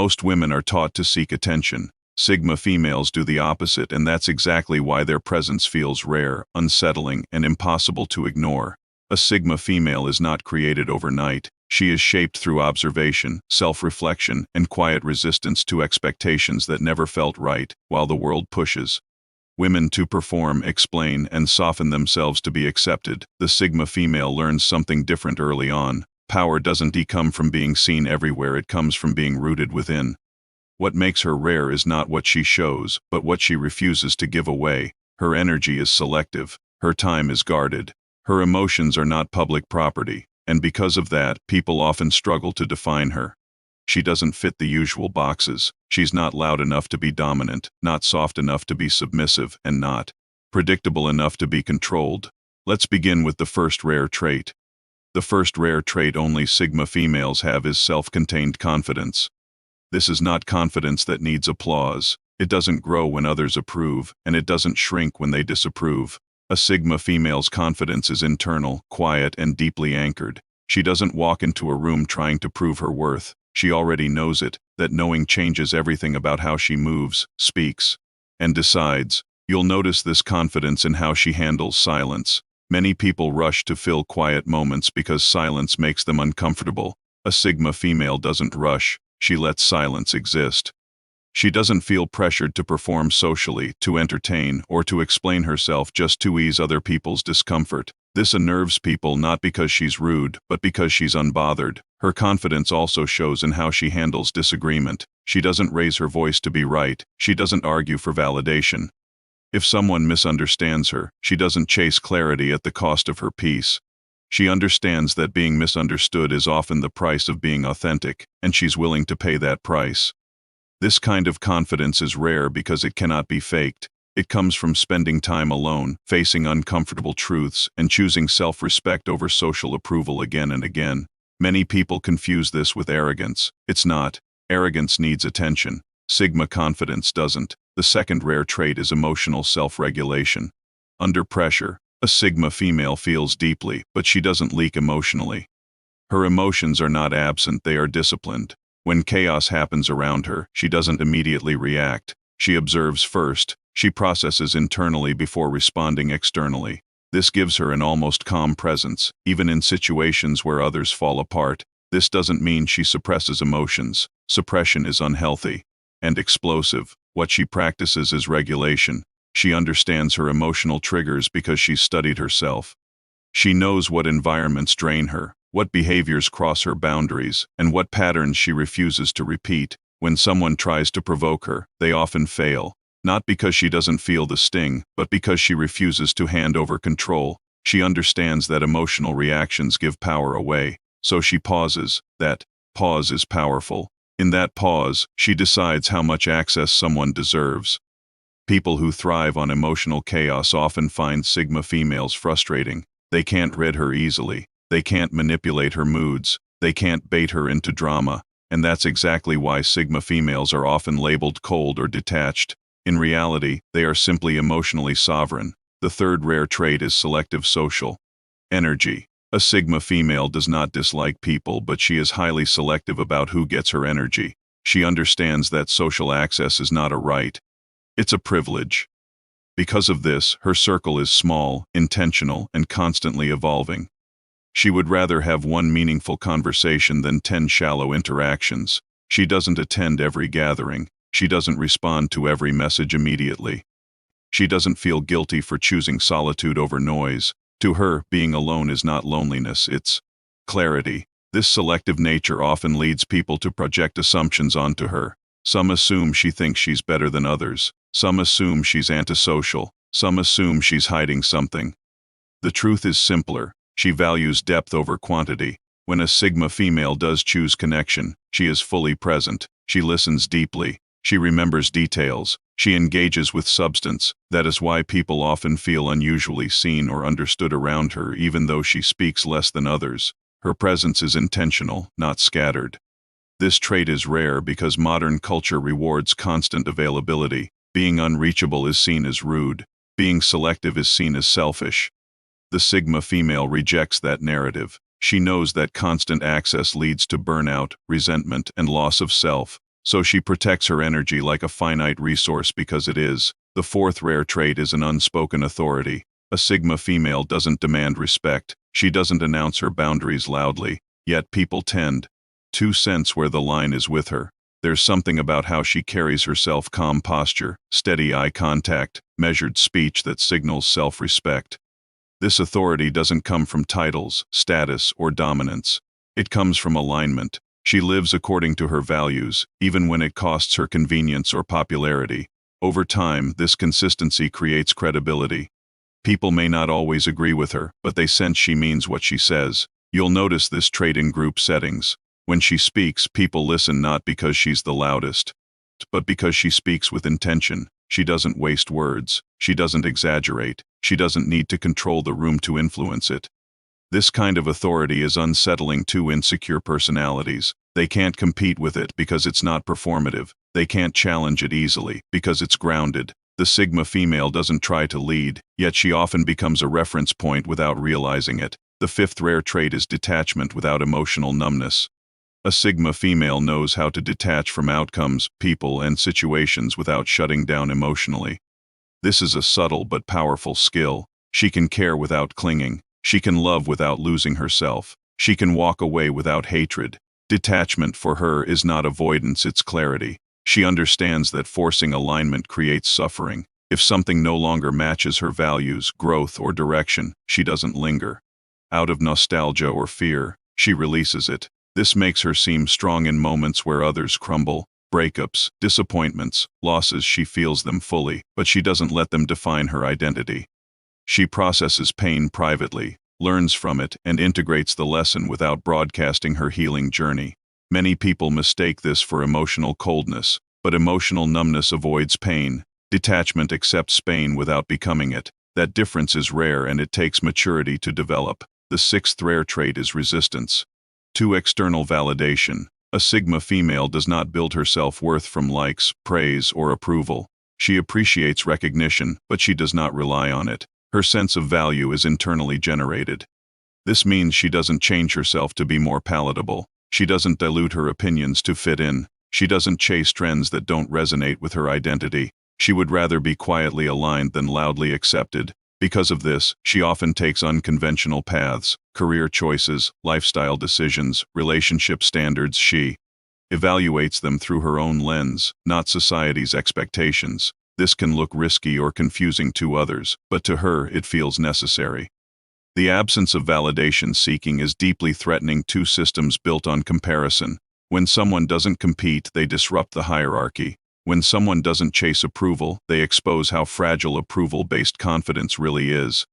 Most women are taught to seek attention. Sigma females do the opposite, and that's exactly why their presence feels rare, unsettling, and impossible to ignore. A Sigma female is not created overnight. She is shaped through observation, self-reflection, and quiet resistance to expectations that never felt right, while the world pushes women to perform, explain, and soften themselves to be accepted. The Sigma female learns something different early on. Power doesn't come from being seen everywhere, it comes from being rooted within. What makes her rare is not what she shows, but what she refuses to give away. Her energy is selective. Her time is guarded. Her emotions are not public property, and because of that, people often struggle to define her. She doesn't fit the usual boxes. She's not loud enough to be dominant, not soft enough to be submissive, and not predictable enough to be controlled. Let's begin with the first rare trait. The first rare trait only Sigma females have is self-contained confidence. This is not confidence that needs applause. It doesn't grow when others approve, and it doesn't shrink when they disapprove. A Sigma female's confidence is internal, quiet, and deeply anchored. She doesn't walk into a room trying to prove her worth. She already knows it, that knowing changes everything about how she moves, speaks, and decides. You'll notice this confidence in how she handles silence. Many people rush to fill quiet moments because silence makes them uncomfortable. A Sigma female doesn't rush. She lets silence exist. She doesn't feel pressured to perform socially, to entertain, or to explain herself just to ease other people's discomfort. This unnerves people not because she's rude, but because she's unbothered. Her confidence also shows in how she handles disagreement. She doesn't raise her voice to be right. She doesn't argue for validation. If someone misunderstands her, she doesn't chase clarity at the cost of her peace. She understands that being misunderstood is often the price of being authentic, and she's willing to pay that price. This kind of confidence is rare because it cannot be faked. It comes from spending time alone, facing uncomfortable truths, and choosing self-respect over social approval again and again. Many people confuse this with arrogance. It's not. Arrogance needs attention. Sigma confidence doesn't. The second rare trait is emotional self-regulation. Under pressure, a Sigma female feels deeply, but she doesn't leak emotionally. Her emotions are not absent, they are disciplined. When chaos happens around her, she doesn't immediately react. She observes first. She processes internally before responding externally. This gives her an almost calm presence, even in situations where others fall apart. This doesn't mean she suppresses emotions. Suppression is unhealthy and explosive. What she practices is regulation. She understands her emotional triggers because she's studied herself. She knows what environments drain her, what behaviors cross her boundaries, and what patterns she refuses to repeat. When someone tries to provoke her, they often fail. Not because she doesn't feel the sting, but because she refuses to hand over control. She understands that emotional reactions give power away, so she pauses. That pause is powerful. In that pause, she decides how much access someone deserves. People who thrive on emotional chaos often find Sigma females frustrating. They can't rid her easily. They can't manipulate her moods. They can't bait her into drama. And that's exactly why Sigma females are often labeled cold or detached. In reality, they are simply emotionally sovereign. The third rare trait is selective social energy. A Sigma female does not dislike people, but she is highly selective about who gets her energy. She understands that social access is not a right. It's a privilege. Because of this, her circle is small, intentional, and constantly evolving. She would rather have one meaningful conversation than 10 shallow interactions. She doesn't attend every gathering. She doesn't respond to every message immediately. She doesn't feel guilty for choosing solitude over noise. To her, being alone is not loneliness, it's clarity. This selective nature often leads people to project assumptions onto her. Some assume she thinks she's better than others. Some assume she's antisocial. Some assume she's hiding something. The truth is simpler. She values depth over quantity. When a Sigma female does choose connection, she is fully present. She listens deeply. She remembers details. She engages with substance. That is why people often feel unusually seen or understood around her, even though she speaks less than others. Her presence is intentional, not scattered. This trait is rare because modern culture rewards constant availability. Being unreachable is seen as rude. Being selective is seen as selfish. The Sigma female rejects that narrative. She knows that constant access leads to burnout, resentment, and loss of self. so she protects her energy like a finite resource because it is. The fourth rare trait is an unspoken authority. A Sigma female doesn't demand respect. She doesn't announce her boundaries loudly, yet people tend to sense where the line is with her. There's something about how she carries herself, calm posture, steady eye contact, measured speech that signals self-respect. This authority doesn't come from titles, status, or dominance. It comes from alignment. She lives according to her values, even when it costs her convenience or popularity. Over time, this consistency creates credibility. People may not always agree with her, but they sense she means what she says. You'll notice this trait in group settings. When she speaks, people listen not because she's the loudest, but because she speaks with intention. She doesn't waste words. She doesn't exaggerate. She doesn't need to control the room to influence it. This kind of authority is unsettling to insecure personalities. They can't compete with it because it's not performative. They can't challenge it easily because it's grounded. The Sigma female doesn't try to lead, yet she often becomes a reference point without realizing it. The fifth rare trait is detachment without emotional numbness. A Sigma female knows how to detach from outcomes, people, and situations without shutting down emotionally. This is a subtle but powerful skill. She can care without clinging. She can love without losing herself. She can walk away without hatred. Detachment for her is not avoidance, it's clarity. She understands that forcing alignment creates suffering. If something no longer matches her values, growth, or direction, she doesn't linger. Out of nostalgia or fear, she releases it. This makes her seem strong in moments where others crumble. Breakups, disappointments, losses, she feels them fully, but she doesn't let them define her identity. She processes pain privately, learns from it, and integrates the lesson without broadcasting her healing journey. Many people mistake this for emotional coldness, but emotional numbness avoids pain. Detachment accepts pain without becoming it. That difference is rare and it takes maturity to develop. The sixth rare trait is resistance to external validation. A Sigma female does not build her self-worth from likes, praise, or approval. She appreciates recognition, but she does not rely on it. Her sense of value is internally generated. This means she doesn't change herself to be more palatable. She doesn't dilute her opinions to fit in. She doesn't chase trends that don't resonate with her identity. She would rather be quietly aligned than loudly accepted. Because of this, she often takes unconventional paths, career choices, lifestyle decisions, relationship standards. She evaluates them through her own lens, not society's expectations. This can look risky or confusing to others, but to her it feels necessary. The absence of validation seeking is deeply threatening to systems built on comparison. When someone doesn't compete, they disrupt the hierarchy. When someone doesn't chase approval, they expose how fragile approval-based confidence really is.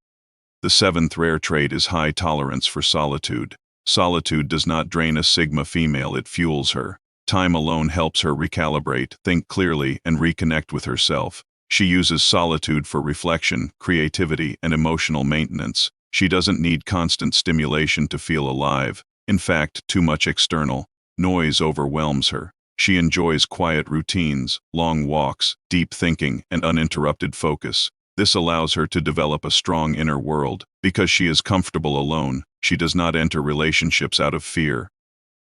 The seventh rare trait is high tolerance for solitude. Solitude does not drain a Sigma female, it fuels her. Time alone helps her recalibrate, think clearly, and reconnect with herself. She uses solitude for reflection, creativity, and emotional maintenance. She doesn't need constant stimulation to feel alive. In fact, too much external noise overwhelms her. She enjoys quiet routines, long walks, deep thinking, and uninterrupted focus. This allows her to develop a strong inner world. Because she is comfortable alone, she does not enter relationships out of fear.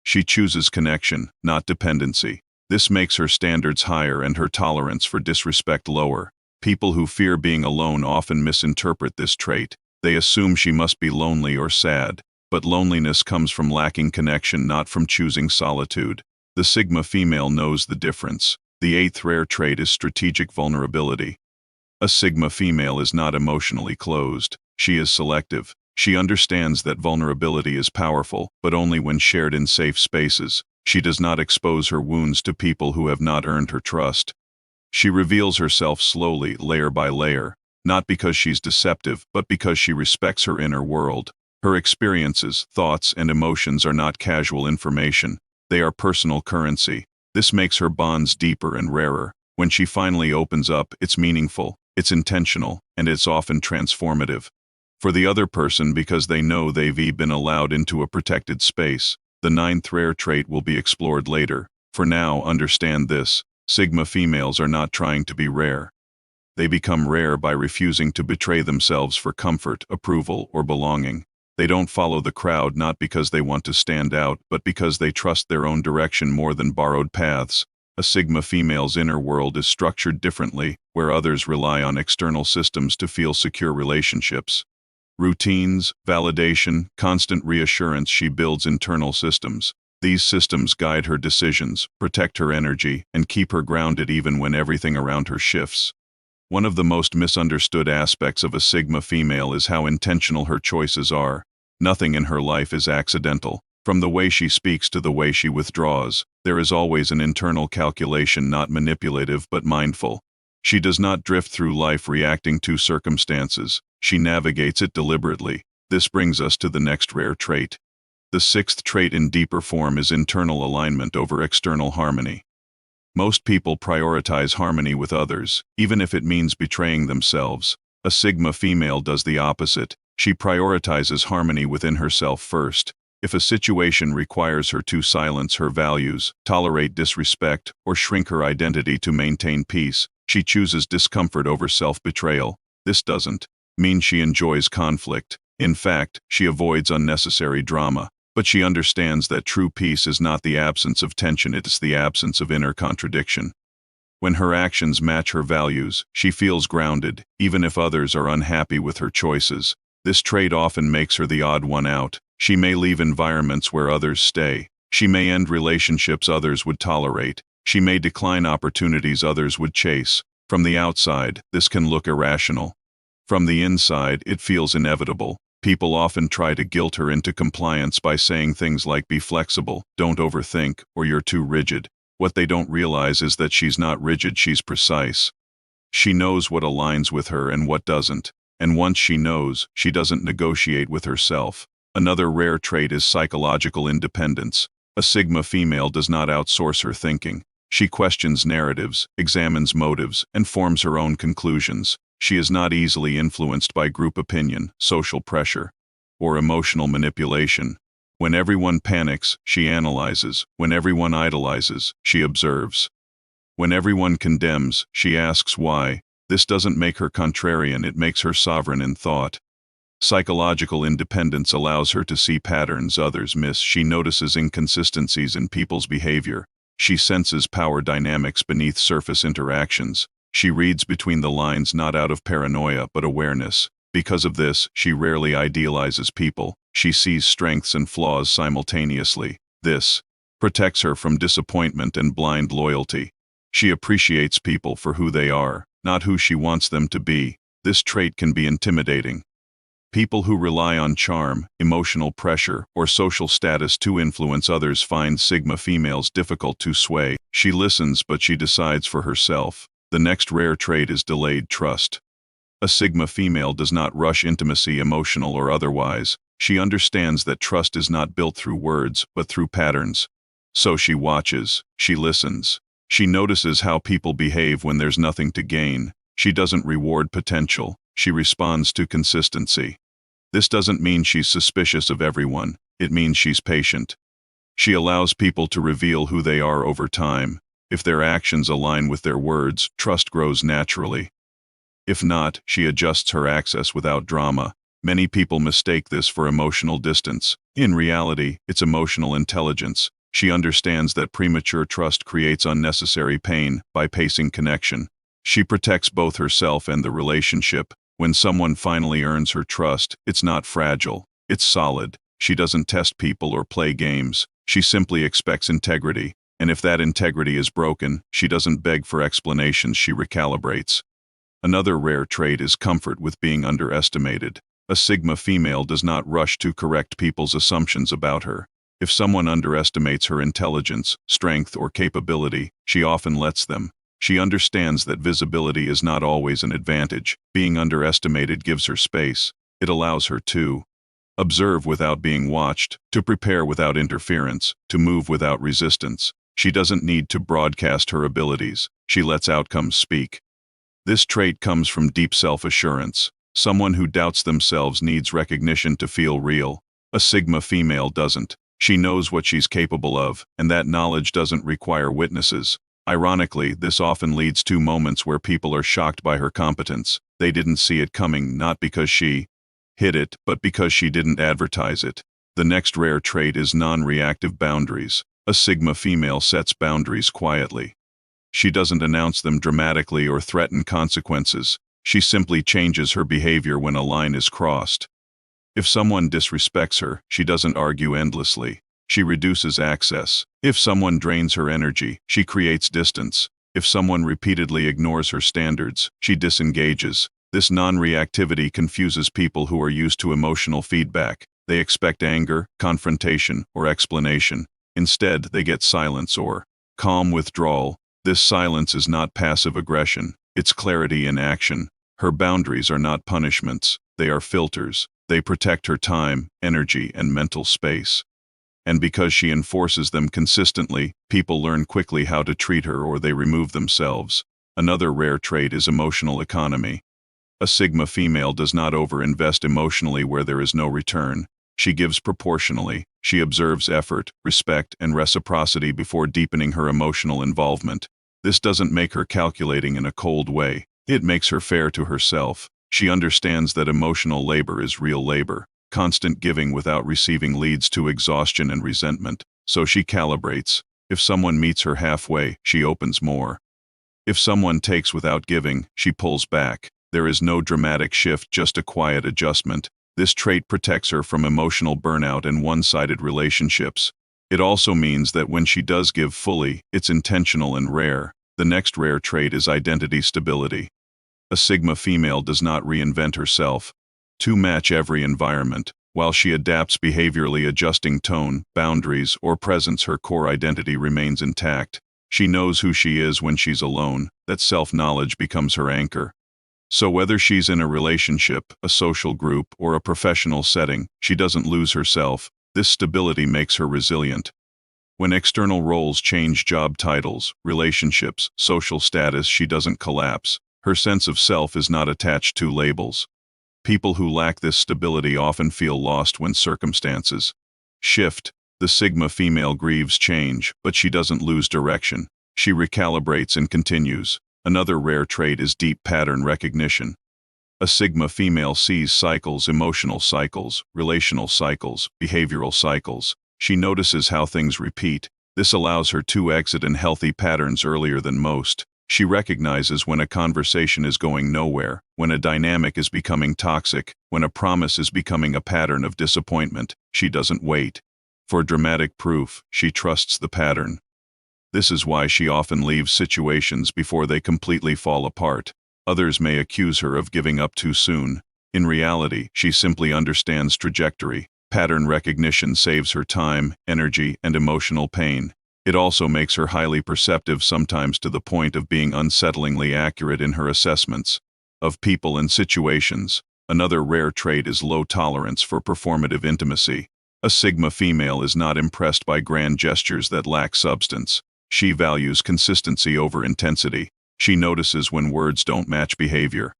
She chooses connection, not dependency. This makes her standards higher and her tolerance for disrespect lower. People who fear being alone often misinterpret this trait. They assume she must be lonely or sad, but loneliness comes from lacking connection, not from choosing solitude. The Sigma female knows the difference. The eighth rare trait is strategic vulnerability. A Sigma female is not emotionally closed. She is selective. She understands that vulnerability is powerful, but only when shared in safe spaces. She does not expose her wounds to people who have not earned her trust. She reveals herself slowly, layer by layer, not because she's deceptive, but because she respects her inner world. Her experiences, thoughts, and emotions are not casual information. They are personal currency. This makes her bonds deeper and rarer. When she finally opens up, it's meaningful, it's intentional, and it's often transformative. For the other person, because they know they've been allowed into a protected space. The ninth rare trait will be explored later. For now, understand this: Sigma females are not trying to be rare. They become rare by refusing to betray themselves for comfort, approval, or belonging. They don't follow the crowd not because they want to stand out, but because they trust their own direction more than borrowed paths. A Sigma female's inner world is structured differently, where others rely on external systems to feel secure relationships. Routines, validation, constant reassurance. She builds internal systems. These systems guide her decisions, protect her energy, and keep her grounded even when everything around her shifts. One of the most misunderstood aspects of a Sigma female is how intentional her choices are. Nothing in her life is accidental. From the way she speaks to the way she withdraws, there is always an internal calculation, not manipulative but mindful. She does not drift through life reacting to circumstances. She navigates it deliberately. This brings us to the next rare trait. The sixth trait in deeper form is internal alignment over external harmony. Most people prioritize harmony with others, even if it means betraying themselves. A Sigma female does the opposite. She prioritizes harmony within herself first. If a situation requires her to silence her values, tolerate disrespect, or shrink her identity to maintain peace, she chooses discomfort over self-betrayal. This doesn't mean she enjoys conflict. In fact, she avoids unnecessary drama. But she understands that true peace is not the absence of tension, it's the absence of inner contradiction. When her actions match her values, she feels grounded, even if others are unhappy with her choices. This trait often makes her the odd one out. She may leave environments where others stay. She may end relationships others would tolerate. She may decline opportunities others would chase. From the outside, this can look irrational. From the inside, it feels inevitable. People often try to guilt her into compliance by saying things like be flexible, don't overthink, or you're too rigid. What they don't realize is that she's not rigid, she's precise. She knows what aligns with her and what doesn't. And once she knows, she doesn't negotiate with herself. Another rare trait is psychological independence. A Sigma female does not outsource her thinking. She questions narratives, examines motives, and forms her own conclusions. She is not easily influenced by group opinion, social pressure, or emotional manipulation. When everyone panics, she analyzes. When everyone idolizes, she observes. When everyone condemns, she asks why. This doesn't make her contrarian, it makes her sovereign in thought. Psychological independence allows her to see patterns others miss. She notices inconsistencies in people's behavior. She senses power dynamics beneath surface interactions. She reads between the lines not out of paranoia but awareness. Because of this, she rarely idealizes people. She sees strengths and flaws simultaneously. This protects her from disappointment and blind loyalty. She appreciates people for who they are, not who she wants them to be. This trait can be intimidating. People who rely on charm, emotional pressure, or social status to influence others find Sigma females difficult to sway. She listens, but she decides for herself. The next rare trait is delayed trust. A Sigma female does not rush intimacy, emotional or otherwise. She understands that trust is not built through words, but through patterns. So she watches, she listens. She notices how people behave when there's nothing to gain. She doesn't reward potential. She responds to consistency. This doesn't mean she's suspicious of everyone. It means she's patient. She allows people to reveal who they are over time. If their actions align with their words, trust grows naturally. If not, she adjusts her access without drama. Many people mistake this for emotional distance. In reality, it's emotional intelligence. She understands that premature trust creates unnecessary pain by pacing connection. She protects both herself and the relationship. When someone finally earns her trust, it's not fragile, it's solid. She doesn't test people or play games. She simply expects integrity. And if that integrity is broken, she doesn't beg for explanations, she recalibrates. Another rare trait is comfort with being underestimated. A Sigma female does not rush to correct people's assumptions about her. If someone underestimates her intelligence, strength, or capability, she often lets them. She understands that visibility is not always an advantage. Being underestimated gives her space. It allows her to observe without being watched, to prepare without interference, to move without resistance. She doesn't need to broadcast her abilities. She lets outcomes speak. This trait comes from deep self-assurance. Someone who doubts themselves needs recognition to feel real. A Sigma female doesn't. She knows what she's capable of, and that knowledge doesn't require witnesses. Ironically, this often leads to moments where people are shocked by her competence. They didn't see it coming, not because she hid it, but because she didn't advertise it. The next rare trait is non-reactive boundaries. A Sigma female sets boundaries quietly. She doesn't announce them dramatically or threaten consequences. She simply changes her behavior when a line is crossed. If someone disrespects her, she doesn't argue endlessly. She reduces access. If someone drains her energy, she creates distance. If someone repeatedly ignores her standards, she disengages. This non-reactivity confuses people who are used to emotional feedback. They expect anger, confrontation, or explanation. Instead, they get silence or calm withdrawal. This silence is not passive aggression. It's clarity in action. Her boundaries are not punishments. They are filters. They protect her time, energy, and mental space. And because she enforces them consistently, people learn quickly how to treat her or they remove themselves. Another rare trait is emotional economy. A Sigma female does not overinvest emotionally where there is no return. She gives proportionally. She observes effort, respect, and reciprocity before deepening her emotional involvement. This doesn't make her calculating in a cold way. It makes her fair to herself. She understands that emotional labor is real labor. Constant giving without receiving leads to exhaustion and resentment. So she calibrates. If someone meets her halfway, she opens more. If someone takes without giving, she pulls back. There is no dramatic shift, just a quiet adjustment. This trait protects her from emotional burnout and one-sided relationships. It also means that when she does give fully, it's intentional and rare. The next rare trait is identity stability. A Sigma female does not reinvent herself to match every environment. While she adapts behaviorally, adjusting tone, boundaries, or presence, her core identity remains intact. She knows who she is when she's alone. That self-knowledge becomes her anchor. So whether she's in a relationship, a social group, or a professional setting, she doesn't lose herself. This stability makes her resilient. When external roles change, job titles, relationships, social status, she doesn't collapse. Her sense of self is not attached to labels. People who lack this stability often feel lost when circumstances shift. The Sigma female grieves change, but she doesn't lose direction. She recalibrates and continues. Another rare trait is deep pattern recognition. A Sigma female sees cycles, emotional cycles, relational cycles, behavioral cycles. She notices how things repeat. This allows her to exit in healthy patterns earlier than most. She recognizes when a conversation is going nowhere, when a dynamic is becoming toxic, when a promise is becoming a pattern of disappointment. She doesn't wait for dramatic proof. She trusts the pattern. This is why she often leaves situations before they completely fall apart. Others may accuse her of giving up too soon. In reality, she simply understands trajectory. Pattern recognition saves her time, energy, and emotional pain. It also makes her highly perceptive, sometimes to the point of being unsettlingly accurate in her assessments of people and situations. Another rare trait is low tolerance for performative intimacy. A Sigma female is not impressed by grand gestures that lack substance. She values consistency over intensity. She notices when words don't match behavior.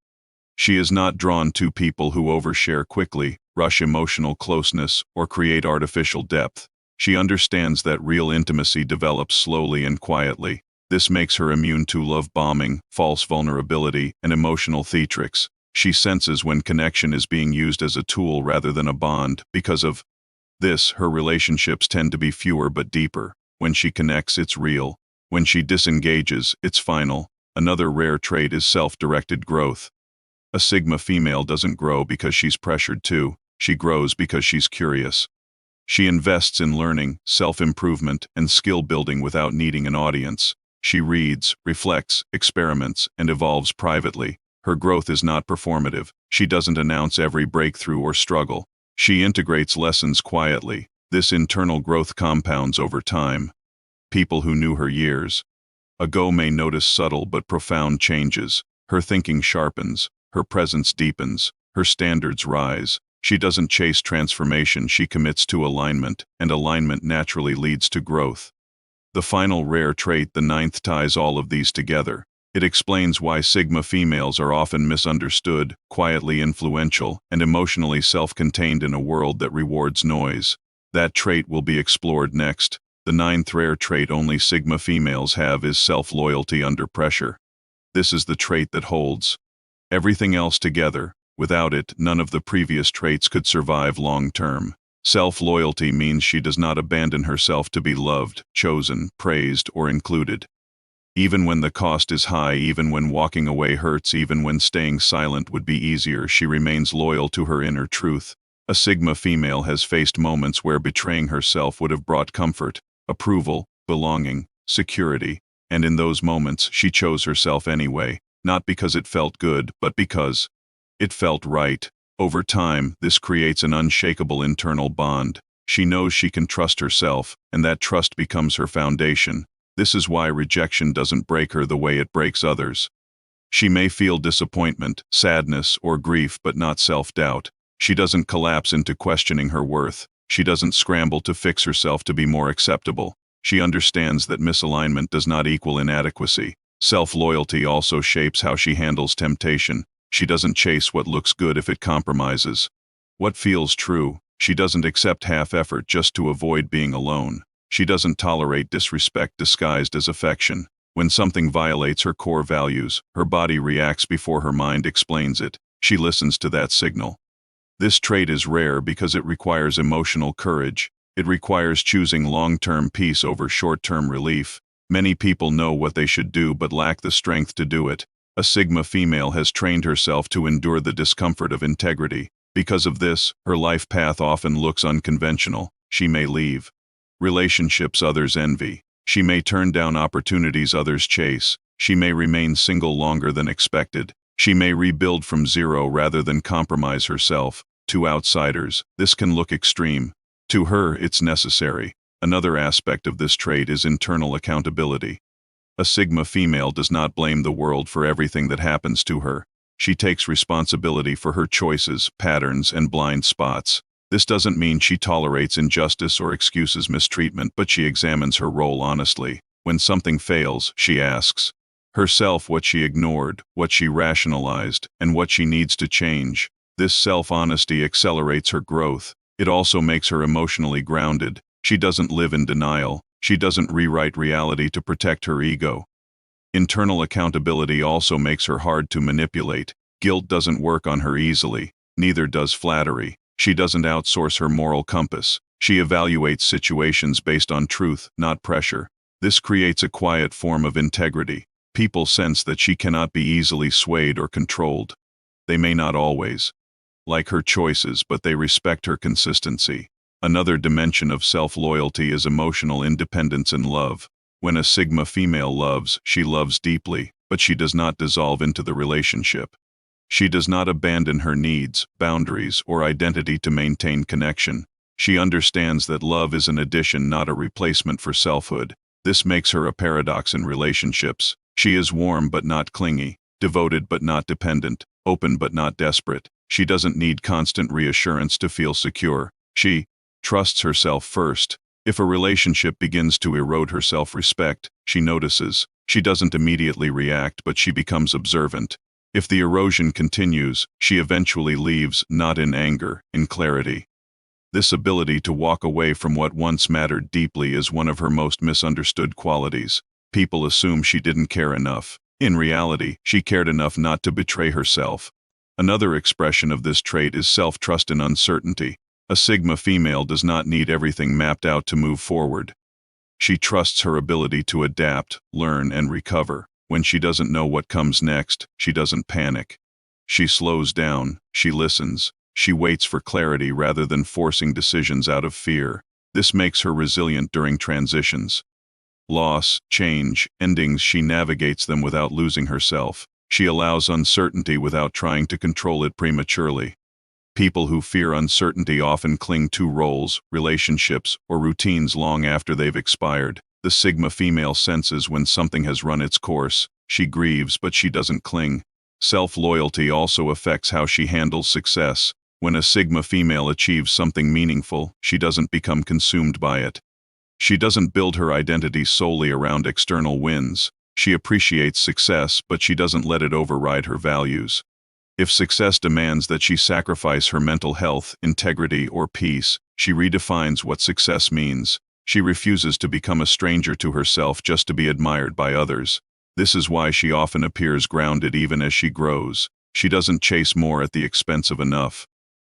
She is not drawn to people who overshare quickly, rush emotional closeness, or create artificial depth. She understands that real intimacy develops slowly and quietly. This makes her immune to love bombing, false vulnerability, and emotional theatrics. She senses when connection is being used as a tool rather than a bond. Because of this, her relationships tend to be fewer but deeper. When she connects, it's real. When she disengages, it's final. Another rare trait is self-directed growth. A Sigma female doesn't grow because she's pressured to. She grows because she's curious. She invests in learning, self-improvement, and skill building without needing an audience. She reads, reflects, experiments, and evolves privately. Her growth is not performative. She doesn't announce every breakthrough or struggle. She integrates lessons quietly. This internal growth compounds over time. People who knew her years ago may notice subtle but profound changes. Her thinking sharpens. Her presence deepens. Her standards rise. She doesn't chase transformation, she commits to alignment, and alignment naturally leads to growth. The final rare trait, the ninth, ties all of these together. It explains why Sigma females are often misunderstood, quietly influential, and emotionally self-contained in a world that rewards noise. That trait will be explored next. The ninth rare trait only Sigma females have is self-loyalty under pressure. This is the trait that holds everything else together. Without it, none of the previous traits could survive long-term. Self-loyalty means she does not abandon herself to be loved, chosen, praised, or included. Even when the cost is high, even when walking away hurts, even when staying silent would be easier, she remains loyal to her inner truth. A Sigma female has faced moments where betraying herself would have brought comfort, approval, belonging, security, and in those moments she chose herself anyway, not because it felt good, but because it felt right. Over time, this creates an unshakable internal bond. She knows she can trust herself, and that trust becomes her foundation. This is why rejection doesn't break her the way it breaks others. She may feel disappointment, sadness, or grief, but not self-doubt. She doesn't collapse into questioning her worth. She doesn't scramble to fix herself to be more acceptable. She understands that misalignment does not equal inadequacy. Self-loyalty also shapes how she handles temptation. She doesn't chase what looks good if it compromises what feels true. She doesn't accept half-effort just to avoid being alone. She doesn't tolerate disrespect disguised as affection. When something violates her core values, her body reacts before her mind explains it. She listens to that signal. This trait is rare because it requires emotional courage. It requires choosing long-term peace over short-term relief. Many people know what they should do but lack the strength to do it. A Sigma female has trained herself to endure the discomfort of integrity. Because of this, her life path often looks unconventional. She may leave relationships others envy. She may turn down opportunities others chase. She may remain single longer than expected. She may rebuild from zero rather than compromise herself. To outsiders, this can look extreme. To her, it's necessary. Another aspect of this trait is internal accountability. A Sigma female does not blame the world for everything that happens to her. She takes responsibility for her choices, patterns, and blind spots. This doesn't mean she tolerates injustice or excuses mistreatment, but she examines her role honestly. When something fails, she asks herself what she ignored, what she rationalized, and what she needs to change. This self-honesty accelerates her growth. It also makes her emotionally grounded. She doesn't live in denial. She doesn't rewrite reality to protect her ego. Internal accountability also makes her hard to manipulate. Guilt doesn't work on her easily. Neither does flattery. She doesn't outsource her moral compass. She evaluates situations based on truth, not pressure. This creates a quiet form of integrity. People sense that she cannot be easily swayed or controlled. They may not always like her choices, but they respect her consistency. Another dimension of self-loyalty is emotional independence in love. When a Sigma female loves, she loves deeply, but she does not dissolve into the relationship. She does not abandon her needs, boundaries, or identity to maintain connection. She understands that love is an addition, not a replacement for selfhood. This makes her a paradox in relationships. She is warm but not clingy, devoted but not dependent, open but not desperate. She doesn't need constant reassurance to feel secure. She trusts herself first. If a relationship begins to erode her self-respect, she notices. She doesn't immediately react, but she becomes observant. If the erosion continues, she eventually leaves, not in anger, in clarity. This ability to walk away from what once mattered deeply is one of her most misunderstood qualities. People assume she didn't care enough. In reality, she cared enough not to betray herself. Another expression of this trait is self-trust in uncertainty. A Sigma female does not need everything mapped out to move forward. She trusts her ability to adapt, learn, and recover. When she doesn't know what comes next, she doesn't panic. She slows down, she listens, she waits for clarity rather than forcing decisions out of fear. This makes her resilient during transitions. Loss, change, endings, she navigates them without losing herself. She allows uncertainty without trying to control it prematurely. People who fear uncertainty often cling to roles, relationships, or routines long after they've expired. The Sigma female senses when something has run its course. She grieves, but she doesn't cling. Self-loyalty also affects how she handles success. When a Sigma female achieves something meaningful, she doesn't become consumed by it. She doesn't build her identity solely around external wins. She appreciates success, but she doesn't let it override her values. If success demands that she sacrifice her mental health, integrity, or peace, she redefines what success means. She refuses to become a stranger to herself just to be admired by others. This is why she often appears grounded even as she grows. She doesn't chase more at the expense of enough.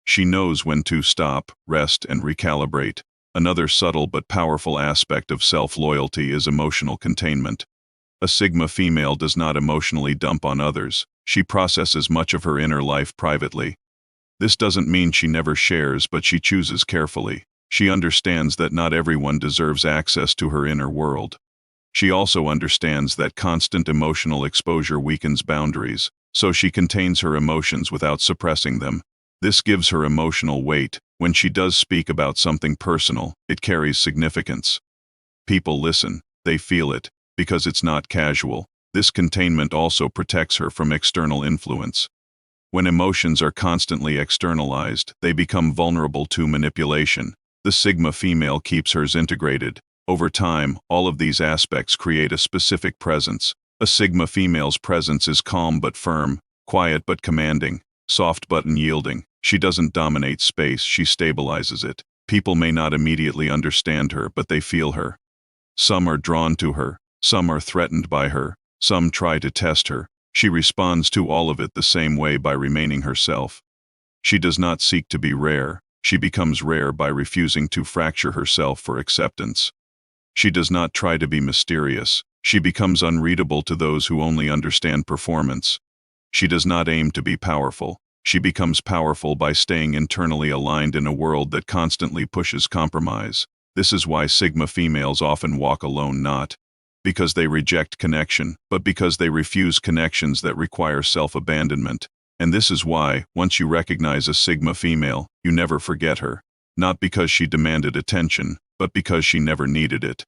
She knows when to stop, rest, and recalibrate. Another subtle but powerful aspect of self-loyalty is emotional containment. A Sigma female does not emotionally dump on others. She processes much of her inner life privately. This doesn't mean she never shares, but she chooses carefully. She understands that not everyone deserves access to her inner world. She also understands that constant emotional exposure weakens boundaries, so she contains her emotions without suppressing them. This gives her emotional weight. When she does speak about something personal, it carries significance. People listen, they feel it, because it's not casual. This containment also protects her from external influence. When emotions are constantly externalized, they become vulnerable to manipulation. The Sigma female keeps hers integrated. Over time, all of these aspects create a specific presence. A Sigma female's presence is calm but firm, quiet but commanding, soft but unyielding. She doesn't dominate space, she stabilizes it. People may not immediately understand her, but they feel her. Some are drawn to her, some are threatened by her, some try to test her. She responds to all of it the same way, by remaining herself. She does not seek to be rare. She becomes rare by refusing to fracture herself for acceptance. She does not try to be mysterious. She becomes unreadable to those who only understand performance. She does not aim to be powerful. She becomes powerful by staying internally aligned in a world that constantly pushes compromise. This is why Sigma females often walk alone, not because they reject connection, but because they refuse connections that require self-abandonment. And this is why, once you recognize a Sigma female, you never forget her. Not because she demanded attention, but because she never needed it.